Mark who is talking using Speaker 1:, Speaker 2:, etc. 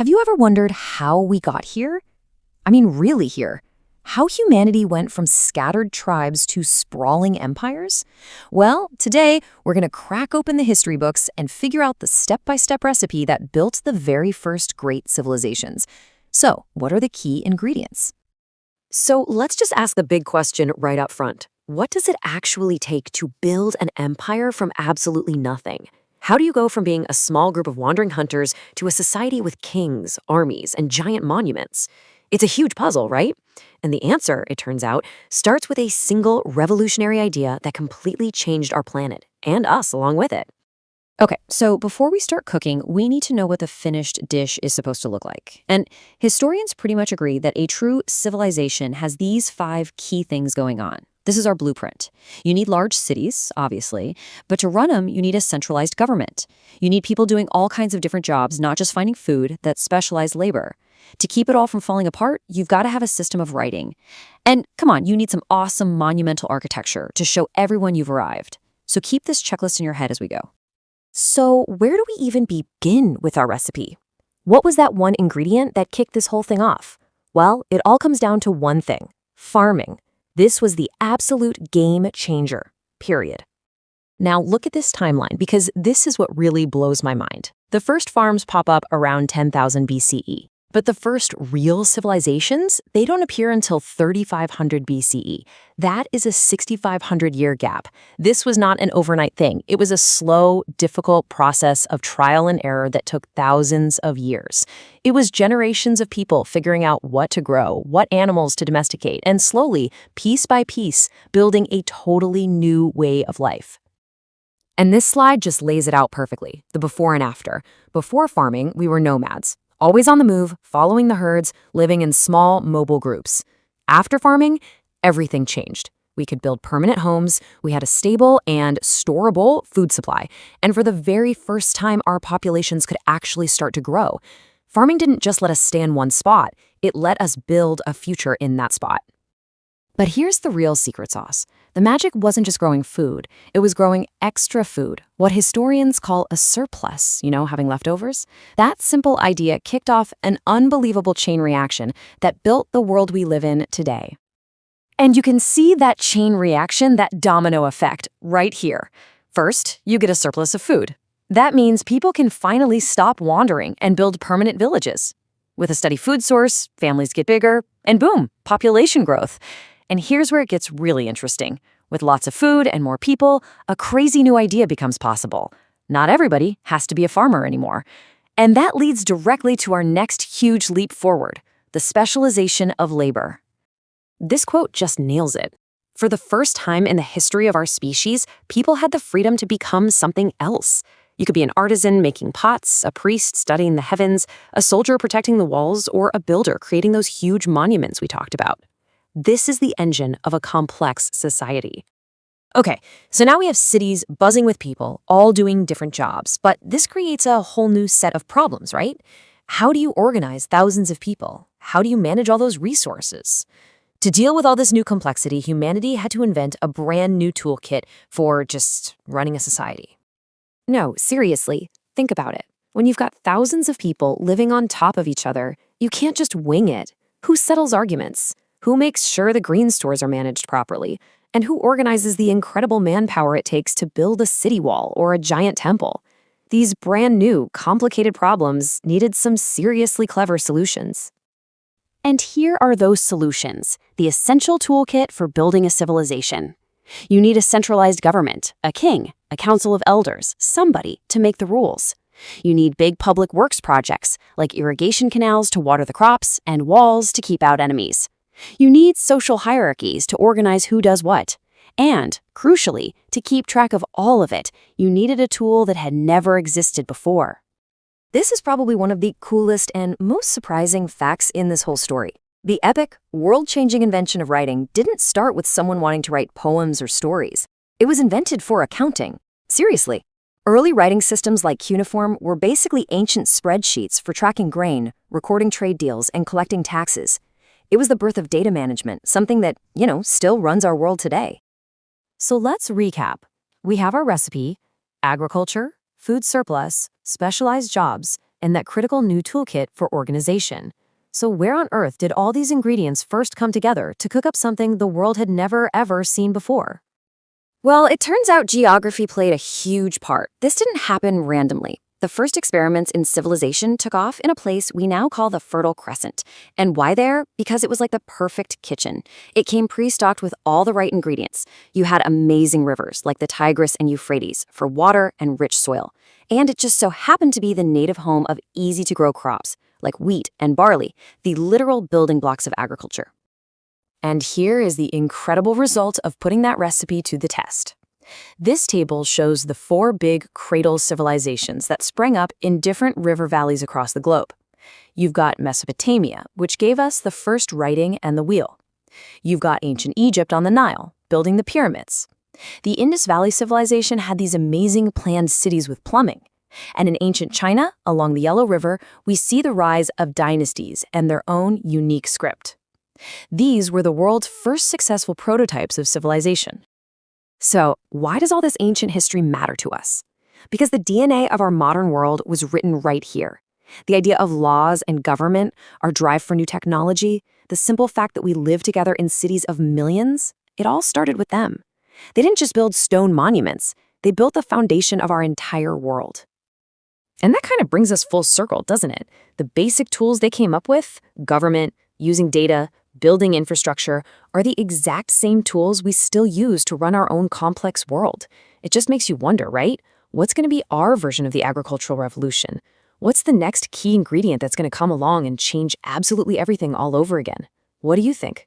Speaker 1: Have you ever wondered how we got here? I mean, really here. How humanity went from scattered tribes to sprawling empires? Well, today we're going to crack open the history books and figure out the step-by-step recipe that built the very first great civilizations. So, what are the key ingredients?
Speaker 2: So let's just ask the big question right up front. What does it actually take to build an empire from absolutely nothing? How do you go from being a small group of wandering hunters to a society with kings, armies, and giant monuments? It's a huge puzzle, right? And the answer, it turns out, starts with a single revolutionary idea that completely changed our planet, and us along with it.
Speaker 1: Okay, so before we start cooking, we need to know what the finished dish is supposed to look like. And historians pretty much agree that a true civilization has these 5 key things going on. This is our blueprint. You need large cities, obviously, but to run them, you need a centralized government. You need people doing all kinds of different jobs, not just finding food, that's specialized labor. To keep it all from falling apart, you've got to have a system of writing. And come on, you need some awesome monumental architecture to show everyone you've arrived. So keep this checklist in your head as we go.
Speaker 2: So where do we even begin with our recipe? What was that one ingredient that kicked this whole thing off? Well, it all comes down to one thing: farming. This was the absolute game changer, period. Now look at this timeline, because this is what really blows my mind. The first farms pop up around 10,000 BCE. But the first real civilizations, they don't appear until 3500 BCE. That is a 6,500-year gap. This was not an overnight thing. It was a slow, difficult process of trial and error that took thousands of years. It was generations of people figuring out what to grow, what animals to domesticate, and slowly, piece by piece, building a totally new way of life. And this slide just lays it out perfectly, the before and after. Before farming, we were nomads. Always on the move, following the herds, living in small, mobile groups. After farming, everything changed. We could build permanent homes, we had a stable and storable food supply, and for the very first time, our populations could actually start to grow. Farming didn't just let us stay in one spot, it let us build a future in that spot. But here's the real secret sauce. The magic wasn't just growing food, it was growing extra food, what historians call a surplus, having leftovers. That simple idea kicked off an unbelievable chain reaction that built the world we live in today. And you can see that chain reaction, that domino effect, right here. First, you get a surplus of food. That means people can finally stop wandering and build permanent villages. With a steady food source, families get bigger, and boom, population growth. And here's where it gets really interesting. With lots of food and more people, a crazy new idea becomes possible. Not everybody has to be a farmer anymore. And that leads directly to our next huge leap forward, the specialization of labor. This quote just nails it. For the first time in the history of our species, people had the freedom to become something else. You could be an artisan making pots, a priest studying the heavens, a soldier protecting the walls, or a builder creating those huge monuments we talked about. This is the engine of a complex society. Okay, so now we have cities buzzing with people, all doing different jobs, but this creates a whole new set of problems, right? How do you organize thousands of people? How do you manage all those resources? To deal with all this new complexity, humanity had to invent a brand new toolkit for just running a society. No, seriously, think about it. When you've got thousands of people living on top of each other, you can't just wing it. Who settles arguments? Who makes sure the green stores are managed properly? And who organizes the incredible manpower it takes to build a city wall or a giant temple? These brand new, complicated problems needed some seriously clever solutions. And here are those solutions, the essential toolkit for building a civilization. You need a centralized government, a king, a council of elders, somebody to make the rules. You need big public works projects, like irrigation canals to water the crops and walls to keep out enemies. You need social hierarchies to organize who does what. And, crucially, to keep track of all of it, you needed a tool that had never existed before. This is probably one of the coolest and most surprising facts in this whole story. The epic, world-changing invention of writing didn't start with someone wanting to write poems or stories. It was invented for accounting. Seriously. Early writing systems like cuneiform were basically ancient spreadsheets for tracking grain, recording trade deals, and collecting taxes. It was the birth of data management, something that, still runs our world today. So let's recap. We have our recipe: agriculture, food surplus, specialized jobs, and that critical new toolkit for organization. So where on earth did all these ingredients first come together to cook up something the world had never, ever seen before?
Speaker 1: Well, it turns out geography played a huge part. This didn't happen randomly. The first experiments in civilization took off in a place we now call the Fertile Crescent. And why there? Because it was like the perfect kitchen. It came pre-stocked with all the right ingredients. You had amazing rivers like the Tigris and Euphrates for water and rich soil. And it just so happened to be the native home of easy-to-grow crops like wheat and barley, the literal building blocks of agriculture.
Speaker 2: And here is the incredible result of putting that recipe to the test. This table shows the 4 big cradle civilizations that sprang up in different river valleys across the globe. You've got Mesopotamia, which gave us the first writing and the wheel. You've got ancient Egypt on the Nile, building the pyramids. The Indus Valley civilization had these amazing planned cities with plumbing. And in ancient China, along the Yellow River, we see the rise of dynasties and their own unique script. These were the world's first successful prototypes of civilization. So, why does all this ancient history matter to us? Because the DNA of our modern world was written right here. The idea of laws and government, our drive for new technology, the simple fact that we live together in cities of millions, it all started with them. They didn't just build stone monuments, they built the foundation of our entire world. And that kind of brings us full circle, doesn't it? The basic tools they came up with, government, using data, building infrastructure, are the exact same tools we still use to run our own complex world. It just makes you wonder, right? What's going to be our version of the agricultural revolution? What's the next key ingredient that's going to come along and change absolutely everything all over again? What do you think?